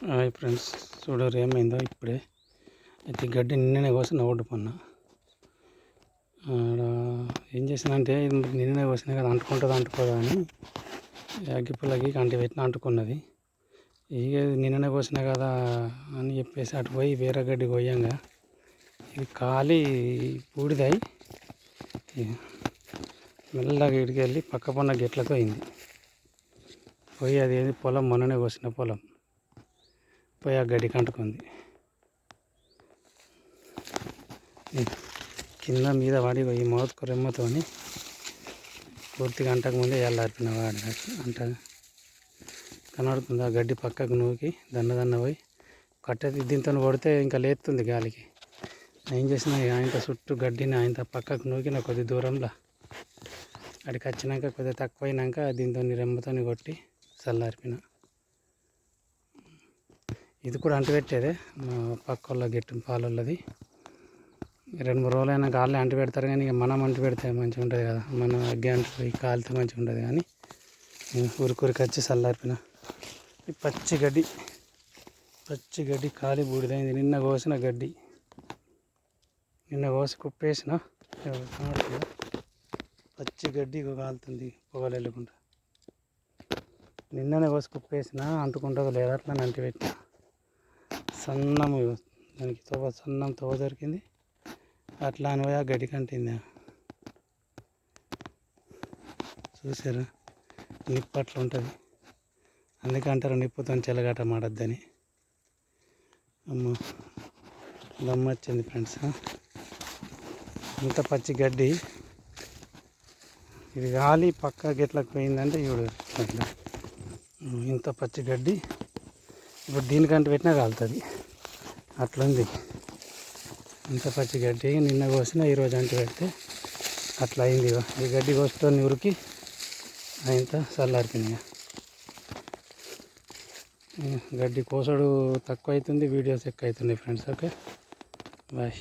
Hi friends, చూడరు ఏమైందో ఇప్పుడే. అయితే గడ్డి నిన్ననే కోసిన ఒడ్డు పన్న ఏం చేసినంటే నిన్ననే కోసిన కదా, అంటుకుంటుందా అంటుకోదా అని అగ్గిపుల్లకి కంటి పెట్టిన అంటుకున్నది. ఇక నిన్ననే కోసిన కదా అని చెప్పేసి అటు పోయి వేరే గడ్డి కొయ్యంగా ఇది కాలి బూడిదై మెల్లగా ఇడికెళ్ళి పక్క పన్న గెట్లతో అయింది. పోయి అది ఏది పొలం, మొన్ననే కోసిన పొలం పోయి ఆ గడ్డికి అంటుకుంది. కింద మీద వాడి ఈ మౌత్ రెమ్మతో పూర్తిగా అంటకముందే ఎల్లారిపిన వాడి అంట కనబడుతుంది. ఆ గడ్డి పక్కకు నూకి దన్న పోయి కట్టెది దీంతో కొడితే ఇంకా లేస్తుంది గాలికి. ఏం చేసినా ఆయన చుట్టూ గడ్డిని ఆయన పక్కకు నూకిన కొద్ది దూరంలో అడికి వచ్చినాక కొద్దిగా తక్కువైనాక దీంతో రెమ్మతో కొట్టి చల్లారిపిన. ఇది కూడా అంటుపెట్టేదే మా పక్క వాళ్ళ గెట్టు పాలది. 2-3 రోజులు అయినా గాలి అంటు పెడతారు, కానీ ఇక మనం అంటు పెడితే మంచిగా ఉంటుంది కదా, మనం అగ్గి అంటు పోయి కాలితే మంచిగా ఉంటుంది. కానీ ఊరికి వచ్చి చల్లారిపిన. ఈ పచ్చి గడ్డి కాలి బూడిదైంది. నిన్న కోసిన గడ్డి, నిన్న కోసి కుప్పేసిన పచ్చి గడ్డి కాలుతుంది పొగలు వెళ్ళకుండా. నిన్ననే కోసి కుప్పేసిన, అంటుకుంటుందో లేదా అట్లా అంటు పెట్టిన. సన్నము దానికి సన్నం తవ్వ దొరికింది, అట్లా అని పోయి ఆ గడ్డి కంటింది. చూసారా, నిప్పు అట్లా ఉంటుంది. అందుకే అంటారు నిప్పుతో చెలగాట మాడద్దని. అమ్మ దమ్మ వచ్చింది ఫ్రెండ్స్. ఇంత పచ్చి గడ్డి ఇది గాలి పక్క గెట్లకు పోయిందంటే ఇప్పుడు ఇంత పచ్చి గడ్డి ఇప్పుడు దీనికంటే పెట్టినా కాలుతుంది. అట్లుంది ఇంత పచ్చి గడ్డి. నిన్న కోసిన ఈరోజు అంటు పెడితే అట్లా అయింది. ఈ గడ్డి కోసుతో ఉరికి అయింత చల్లారిపోయినాయి. గడ్డి కోసడు తక్కువ అవుతుంది, వీడియోస్ ఎక్కువ అవుతున్నాయి ఫ్రెండ్స్. Okay, bye.